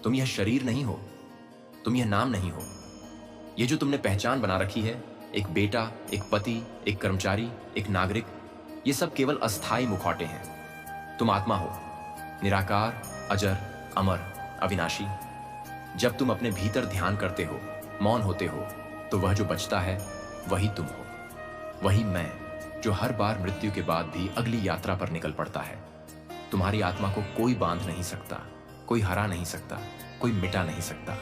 तुम यह शरीर नहीं हो, तुम यह नाम नहीं हो। ये जो तुमने पहचान बना रखी है, एक बेटा, एक पति, एक कर्मचारी, एक नागरिक, ये सब केवल अस्थाई मुखौटे हैं। तुम आत्मा हो, निराकार, अजर, अमर, अविनाशी। जब तुम अपने भीतर ध्यान करते हो, मौन होते हो, तो वह जो बचता है वही तुम हो, वही मैं, जो हर बार मृत्यु के बाद भी अगली यात्रा पर निकल पड़ता है। तुम्हारी आत्मा को कोई बांध नहीं सकता, कोई हरा नहीं सकता, कोई मिटा नहीं सकता।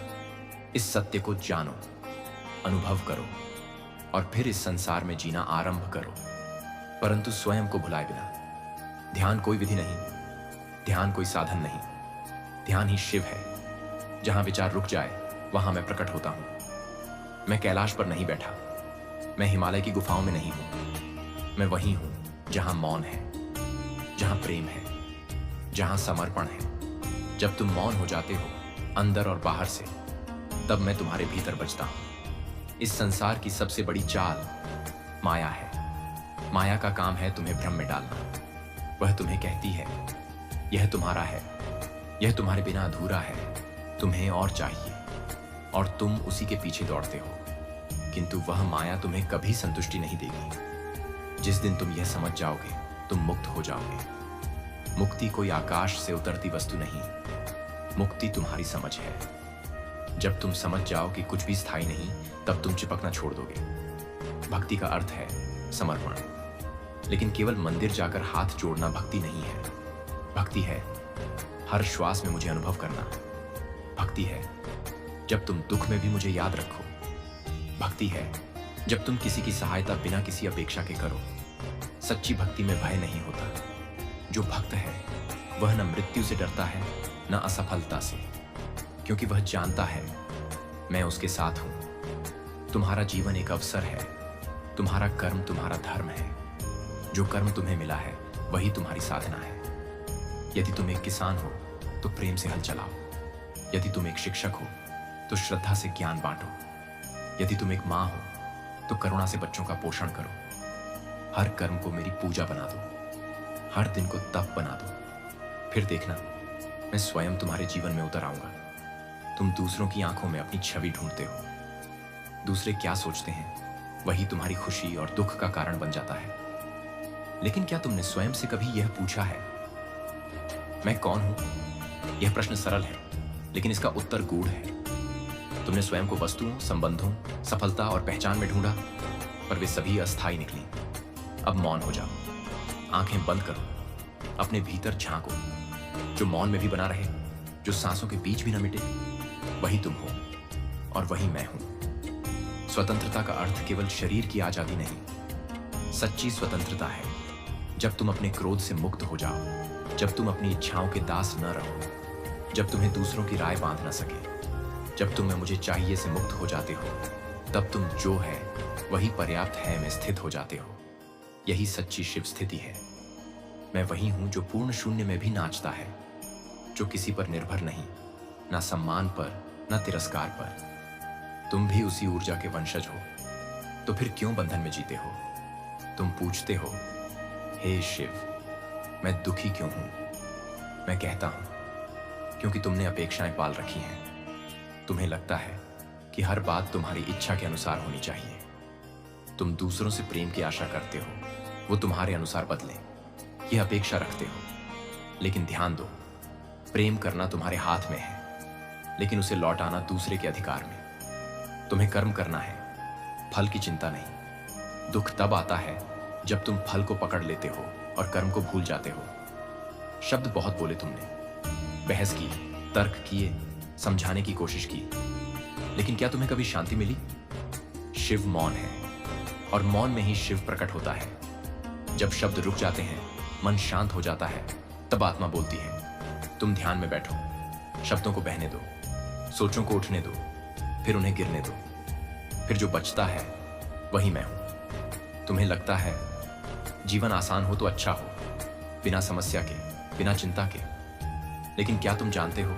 इस सत्य को जानो, अनुभव करो और फिर इस संसार में जीना आरंभ करो, परंतु स्वयं को भुलाए बिना। ध्यान कोई विधि नहीं, ध्यान कोई साधन नहीं, ध्यान ही शिव है। जहां विचार रुक जाए वहां मैं प्रकट होता हूं। मैं कैलाश पर नहीं बैठा, मैं हिमालय की गुफाओं में नहीं हूं। मैं वही हूं जहां मौन है, जहां प्रेम है, जहां समर्पण है। जब तुम मौन हो जाते हो अंदर और बाहर से, तब मैं तुम्हारे भीतर बचता हूं। इस संसार की सबसे बड़ी चाल माया है। माया का काम है तुम्हें भ्रम में डालना। वह तुम्हें कहती है यह तुम्हारा है, यह तुम्हारे बिना अधूरा है, तुम्हें और चाहिए, और तुम उसी के पीछे दौड़ते हो। किंतु वह माया तुम्हें कभी संतुष्टि नहीं देगी। जिस दिन तुम यह समझ जाओगे, तुम मुक्त हो जाओगे। मुक्ति कोई आकाश से उतरती वस्तु नहीं, मुक्ति तुम्हारी समझ है। जब तुम समझ जाओ कि कुछ भी स्थायी नहीं, तब तुम चिपकना छोड़ दोगे। भक्ति का अर्थ है समर्पण, लेकिन केवल मंदिर जाकर हाथ जोड़ना भक्ति नहीं है। भक्ति है हर श्वास में मुझे अनुभव करना। भक्ति है जब तुम दुख में भी मुझे याद रखो। भक्ति है जब तुम किसी की सहायता बिना किसी अपेक्षा के करो। सच्ची भक्ति में भय नहीं होता। जो भक्त है वह न मृत्यु से डरता है, न असफलता से, क्योंकि वह जानता है मैं उसके साथ हूं। तुम्हारा जीवन एक अवसर है, तुम्हारा कर्म तुम्हारा धर्म है। जो कर्म तुम्हें मिला है वही तुम्हारी साधना है। यदि तुम एक किसान हो तो प्रेम से हल चलाओ। यदि तुम एक शिक्षक हो तो श्रद्धा से ज्ञान बांटो। यदि तुम एक मां हो तो करुणा से बच्चों का पोषण करो। हर कर्म को मेरी पूजा बना दो, हर दिन को तप बना दो। फिर देखना मैं स्वयं तुम्हारे जीवन में उतर आऊंगा। तुम दूसरों की आंखों में अपनी छवि ढूंढते हो। दूसरे क्या सोचते हैं वही तुम्हारी खुशी और दुख का कारण बन जाता है। लेकिन क्या तुमने स्वयं से कभी यह पूछा है मैं कौन हूं? यह प्रश्न सरल है, लेकिन इसका उत्तर गूढ़ है। तुमने स्वयं को वस्तुओं, संबंधों, सफलता और पहचान में ढूंढा, पर वे सभी अस्थायी निकली। अब मौन हो जाओ, आंखें बंद करो, अपने भीतर झांको। जो मौन में भी बना रहे, जो सांसों के बीच भी न मिटे, वही तुम हो और वही मैं हूं। स्वतंत्रता का अर्थ केवल शरीर की आजादी नहीं, सच्ची स्वतंत्रता है जब तुम अपने क्रोध से मुक्त हो जाओ, जब तुम अपनी इच्छाओं के दास न रहो, जब तुम्हें दूसरों की राय बांध न सके, जब तुम मुझे चाहिए से मुक्त हो जाते हो, तब तुम जो है वही पर्याप्त है में स्थित हो जाते हो। यही सच्ची शिव स्थिति है। मैं वही हूं जो पूर्ण शून्य में भी नाचता है, जो किसी पर निर्भर नहीं, ना सम्मान पर, ना तिरस्कार पर। तुम भी उसी ऊर्जा के वंशज हो, तो फिर क्यों बंधन में जीते हो? तुम पूछते हो हे शिव, मैं दुखी क्यों हूं? मैं कहता हूं क्योंकि तुमने अपेक्षाएं पाल रखी हैं। तुम्हें लगता है कि हर बात तुम्हारी इच्छा के अनुसार होनी चाहिए। तुम दूसरों से प्रेम की आशा करते हो, वो तुम्हारे अनुसार बदले, यह अपेक्षा रखते हो। लेकिन ध्यान दो, प्रेम करना तुम्हारे हाथ में है, लेकिन उसे लौटाना दूसरे के अधिकार में। तुम्हें कर्म करना है, फल की चिंता नहीं। दुख तब आता है जब तुम फल को पकड़ लेते हो और कर्म को भूल जाते हो। शब्द बहुत बोले तुमने, बहस की, तर्क किए, समझाने की कोशिश की, लेकिन क्या तुम्हें कभी शांति मिली? शिव मौन है और मौन में ही शिव प्रकट होता है। जब शब्द रुक जाते हैं, मन शांत हो जाता है, तब आत्मा बोलती है। तुम ध्यान में बैठो, शब्दों को बहने दो, सोचों को उठने दो, फिर उन्हें गिरने दो। फिर जो बचता है वही मैं हूं। तुम्हें लगता है जीवन आसान हो तो अच्छा हो, बिना समस्या के, बिना चिंता के। लेकिन क्या तुम जानते हो,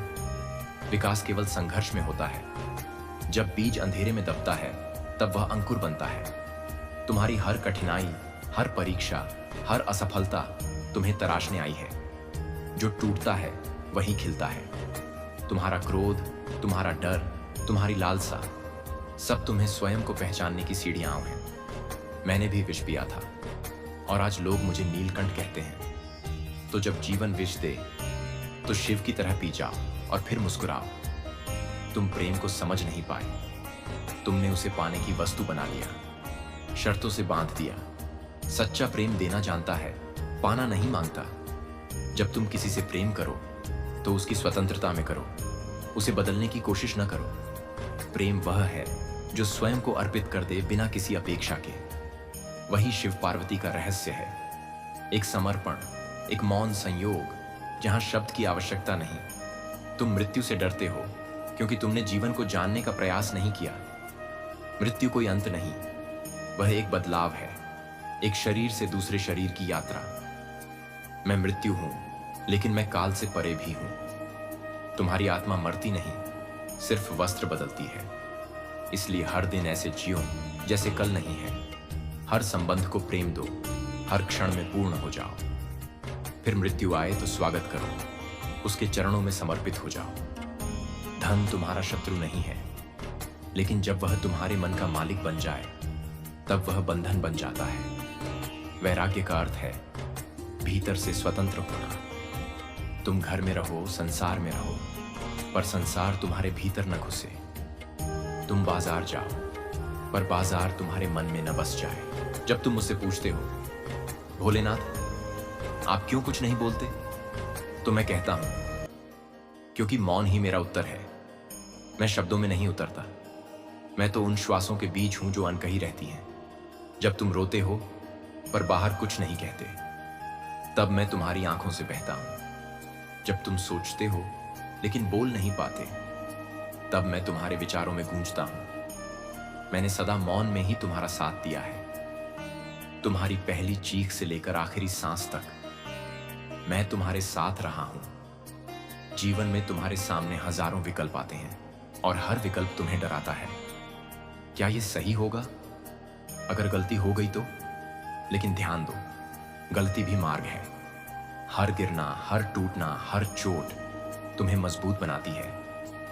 विकास केवल संघर्ष में होता है। जब बीज अंधेरे में दबता है, तब वह अंकुर बनता है। तुम्हारी हर कठिनाई, हर परीक्षा, हर असफलता तुम्हें तराशने आई है। जो टूटता है वही खिलता है। तुम्हारा क्रोध, तुम्हारा डर, तुम्हारी लालसा, सब तुम्हें स्वयं को पहचानने की सीढ़ियां हैं। मैंने भी विष पिया था और आज लोग मुझे नीलकंठ कहते हैं। तो जब जीवन विष दे तो शिव की तरह पी जाओ और फिर मुस्कुराओ। तुम प्रेम को समझ नहीं पाए, तुमने उसे पाने की वस्तु बना लिया, शर्तों से बांध दिया। सच्चा प्रेम देना जानता है, पाना नहीं मांगता। जब तुम किसी से प्रेम करो तो उसकी स्वतंत्रता में करो, उसे बदलने की कोशिश न करो। प्रेम वह है जो स्वयं को अर्पित कर दे बिना किसी अपेक्षा के। वही शिव पार्वती का रहस्य है, एक समर्पण, एक मौन संयोग जहां शब्द की आवश्यकता नहीं। तुम मृत्यु से डरते हो क्योंकि तुमने जीवन को जानने का प्रयास नहीं किया। मृत्यु कोई अंत नहीं, वह एक बदलाव है, एक शरीर से दूसरे शरीर की यात्रा। मैं मृत्यु हूं, लेकिन मैं काल से परे भी हूं। तुम्हारी आत्मा मरती नहीं, सिर्फ वस्त्र बदलती है। इसलिए हर दिन ऐसे जियो जैसे कल नहीं है। हर संबंध को प्रेम दो, हर क्षण में पूर्ण हो जाओ। फिर मृत्यु आए तो स्वागत करो, उसके चरणों में समर्पित हो जाओ। धन तुम्हारा शत्रु नहीं है, लेकिन जब वह तुम्हारे मन का मालिक बन जाए तब वह बंधन बन जाता है। वैराग्य का अर्थ है भीतर से स्वतंत्र होना। तुम घर में रहो, संसार में रहो, पर संसार तुम्हारे भीतर न घुसे। तुम बाजार जाओ, पर बाजार तुम्हारे मन में न बस जाए। जब तुम मुझसे पूछते हो, भोलेनाथ आप क्यों कुछ नहीं बोलते, तो मैं कहता हूं क्योंकि मौन ही मेरा उत्तर है। मैं शब्दों में नहीं उतरता, मैं तो उन श्वासों के बीच हूं जो अनकही रहती हैं। जब तुम रोते हो पर बाहर कुछ नहीं कहते, तब मैं तुम्हारी आंखों से बहता हूं। जब तुम सोचते हो लेकिन बोल नहीं पाते, तब मैं तुम्हारे विचारों में गूंजता हूं। मैंने सदा मौन में ही तुम्हारा साथ दिया है। तुम्हारी पहली चीख से लेकर आखिरी सांस तक मैं तुम्हारे साथ रहा हूं। जीवन में तुम्हारे सामने हजारों विकल्प आते हैं और हर विकल्प तुम्हें डराता है। क्या यह सही होगा? अगर गलती हो गई तो? लेकिन ध्यान दो, गलती भी मार्ग है। हर गिरना, हर टूटना, हर चोट तुम्हें मजबूत बनाती है,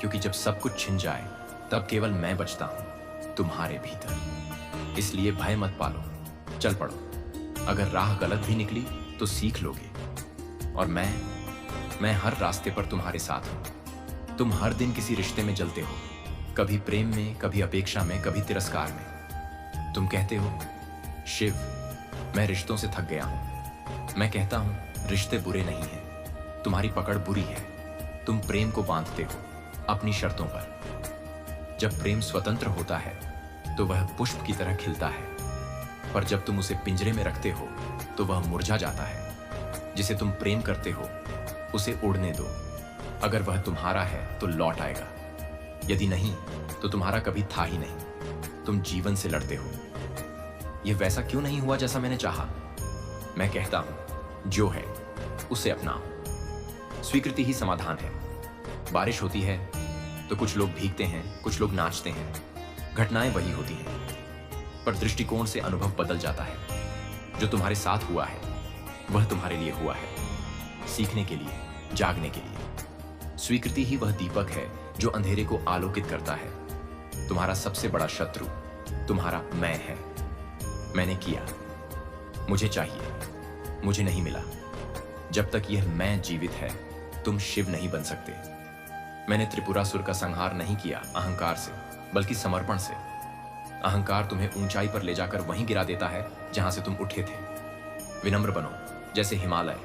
क्योंकि जब सब कुछ छिन जाए तब केवल मैं बचता हूं तुम्हारे भीतर। इसलिए भय मत पालो, चल पड़ो। अगर राह गलत भी निकली तो सीख लोगे, और मैं हर रास्ते पर तुम्हारे साथ हूं। तुम हर दिन किसी रिश्ते में जलते हो, कभी प्रेम में, कभी अपेक्षा में, कभी तिरस्कार में। तुम कहते हो, शिव मैं रिश्तों से थक गया हूं। मैं कहता हूं रिश्ते बुरे नहीं हैं, तुम्हारी पकड़ बुरी है। तुम प्रेम को बांधते हो अपनी शर्तों पर। जब प्रेम स्वतंत्र होता है तो वह पुष्प की तरह खिलता है, पर जब तुम उसे पिंजरे में रखते हो तो वह मुरझा जाता है। जिसे तुम प्रेम करते हो उसे उड़ने दो। अगर वह तुम्हारा है तो लौट आएगा, यदि नहीं तो तुम्हारा कभी था ही नहीं। तुम जीवन से लड़ते हो, यह वैसा क्यों नहीं हुआ जैसा मैंने चाहा। मैं कहता हूं जो है उसे अपनाओ। स्वीकृति ही समाधान है। बारिश होती है तो कुछ लोग भीगते हैं, कुछ लोग नाचते हैं। घटनाएं वही होती हैं, पर दृष्टिकोण से अनुभव बदल जाता है। जो तुम्हारे साथ हुआ है वह तुम्हारे लिए हुआ है, सीखने के लिए, जागने के लिए। स्वीकृति ही वह दीपक है जो अंधेरे को आलोकित करता है। तुम्हारा सबसे बड़ा शत्रु तुम्हारा मैं है। मैंने किया, मुझे चाहिए, मुझे नहीं मिला। जब तक यह मैं जीवित है तुम शिव नहीं बन सकते। मैंने त्रिपुरासुर का संहार नहीं किया अहंकार से, बल्कि समर्पण से। अहंकार तुम्हें ऊंचाई पर ले जाकर वहीं गिरा देता है जहां से तुम उठे थे। विनम्र बनो जैसे हिमालय,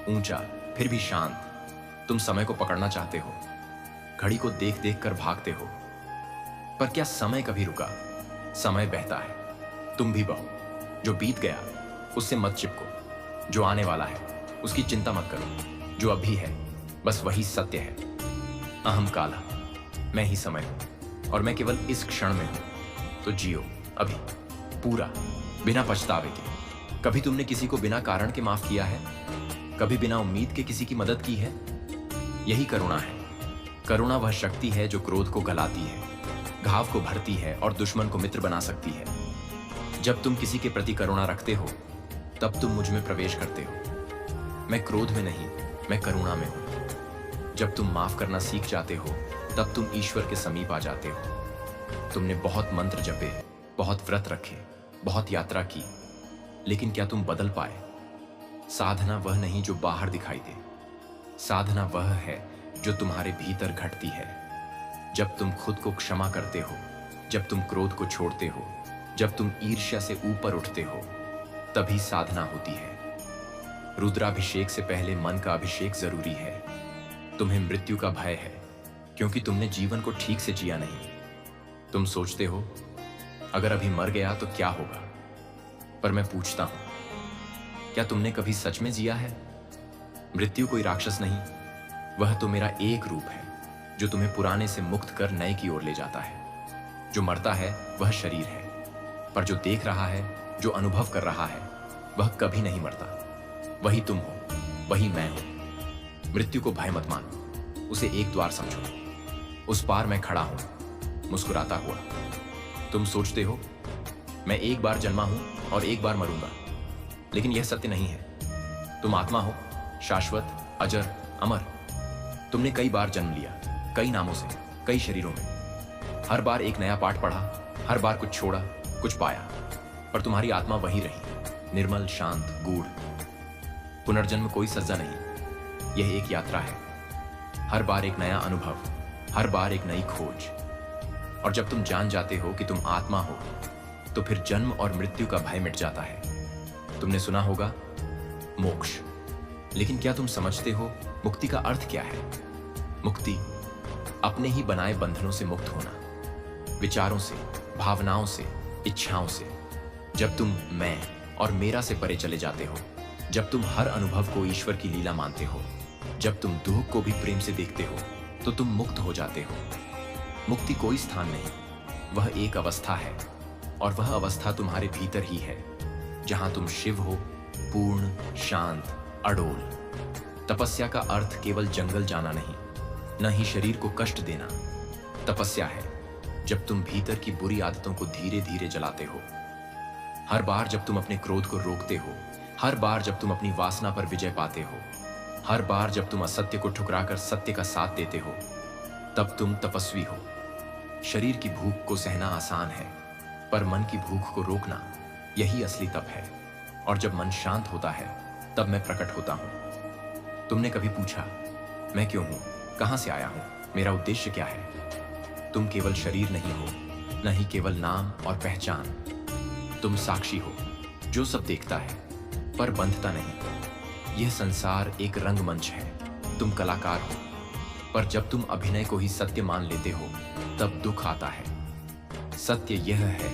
ऊंचा फिर भी शांत। तुम समय को पकड़ना चाहते हो, घड़ी को देख देख कर भागते हो, पर क्या समय कभी रुका? समय बहता है, तुम भी बहो। जो बीत गया उससे मत चिपको, जो आने वाला है उसकी चिंता मत करो। जो अभी है बस वही सत्य है। अहम काला, मैं ही समय हूं और मैं केवल इस क्षण में हूं। तो जियो अभी पूरा, बिना पछतावे के। कभी तुमने किसी को बिना कारण के माफ किया है? कभी बिना उम्मीद के किसी की मदद की है? यही करुणा है। करुणा वह शक्ति है जो क्रोध को गलाती है, घाव को भरती है और दुश्मन को मित्र बना सकती है। जब तुम किसी के प्रति करुणा रखते हो तब तुम मुझ में प्रवेश करते हो। मैं क्रोध में नहीं, मैं करुणा में हूं। जब तुम माफ करना सीख जाते हो, तब तुम ईश्वर के समीप आ जाते हो। तुमने बहुत मंत्र जपे, बहुत व्रत रखे, बहुत यात्रा की, लेकिन क्या तुम बदल पाए? साधना वह नहीं जो बाहर दिखाई दे, साधना वह है जो तुम्हारे भीतर घटती है। जब तुम खुद को क्षमा करते हो, जब तुम क्रोध को छोड़ते हो, जब तुम ईर्ष्या से ऊपर उठते हो, तभी साधना होती है। रुद्राभिषेक से पहले मन का अभिषेक जरूरी है। तुम्हें मृत्यु का भय है क्योंकि तुमने जीवन को ठीक से जिया नहीं। तुम सोचते हो अगर अभी मर गया तो क्या होगा, पर मैं पूछता हूं, क्या तुमने कभी सच में जिया है? मृत्यु कोई राक्षस नहीं, वह तो मेरा एक रूप है जो तुम्हें पुराने से मुक्त कर नए की ओर ले जाता है। जो मरता है वह शरीर है, पर जो देख रहा है, जो अनुभव कर रहा है, वह कभी नहीं मरता। वही तुम हो, वही मैं हूं। मृत्यु को भय मत मानो, उसे एक द्वार समझो। उस पार मैं खड़ा हूं, मुस्कुराता हुआ। तुम सोचते हो मैं एक बार जन्मा हूं और एक बार मरूंगा, लेकिन यह सत्य नहीं है। तुम आत्मा हो, शाश्वत, अजर, अमर। तुमने कई बार जन्म लिया, कई नामों से, कई शरीरों में। हर बार एक नया पाठ पढ़ा, हर बार कुछ छोड़ा, कुछ पाया, पर तुम्हारी आत्मा वही रही, निर्मल, शांत, गूढ़। पुनर्जन्म कोई सजा नहीं, यह एक यात्रा है। हर बार एक नया अनुभव, हर बार एक नई खोज। और जब तुम जान जाते हो कि तुम आत्मा हो, तो फिर जन्म और मृत्यु का भय मिट जाता है। तुमने सुना होगा मोक्ष, लेकिन क्या तुम समझते हो मुक्ति का अर्थ क्या है? मुक्ति अपने ही बनाए बंधनों से मुक्त होना, विचारों से, भावनाओं से, इच्छाओं से। जब तुम मैं और मेरा से परे चले जाते हो, जब तुम हर अनुभव को ईश्वर की लीला मानते हो, जब तुम दुख को भी प्रेम से देखते हो, तो तुम मुक्त हो जाते हो। मुक्ति कोई स्थान नहीं, वह एक अवस्था है, और वह अवस्था तुम्हारे भीतर ही है, जहां तुम शिव हो, पूर्ण, शांत, अडोल। तपस्या का अर्थ केवल जंगल जाना नहीं, न ही शरीर को कष्ट देना। तपस्या है जब तुम भीतर की बुरी आदतों को धीरे धीरे जलाते हो। हर बार जब तुम अपने क्रोध को रोकते हो, हर बार जब तुम अपनी वासना पर विजय पाते हो, हर बार जब तुम असत्य को ठुकराकर सत्य का साथ देते हो, तब तुम तपस्वी हो। शरीर की भूख को सहना आसान है, पर मन की भूख को रोकना, यही असली तप है। और जब मन शांत होता है, तब मैं प्रकट होता हूं। तुमने कभी पूछा मैं क्यों हूं, कहां से आया हूं, मेरा उद्देश्य क्या है? तुम केवल शरीर नहीं हो, न ही केवल नाम और पहचान। तुम साक्षी हो जो सब देखता है पर बंधता नहीं। यह संसार एक रंगमंच है, तुम कलाकार हो, पर जब तुम अभिनय को ही सत्य मान लेते हो, तब दुख आता है। सत्य यह है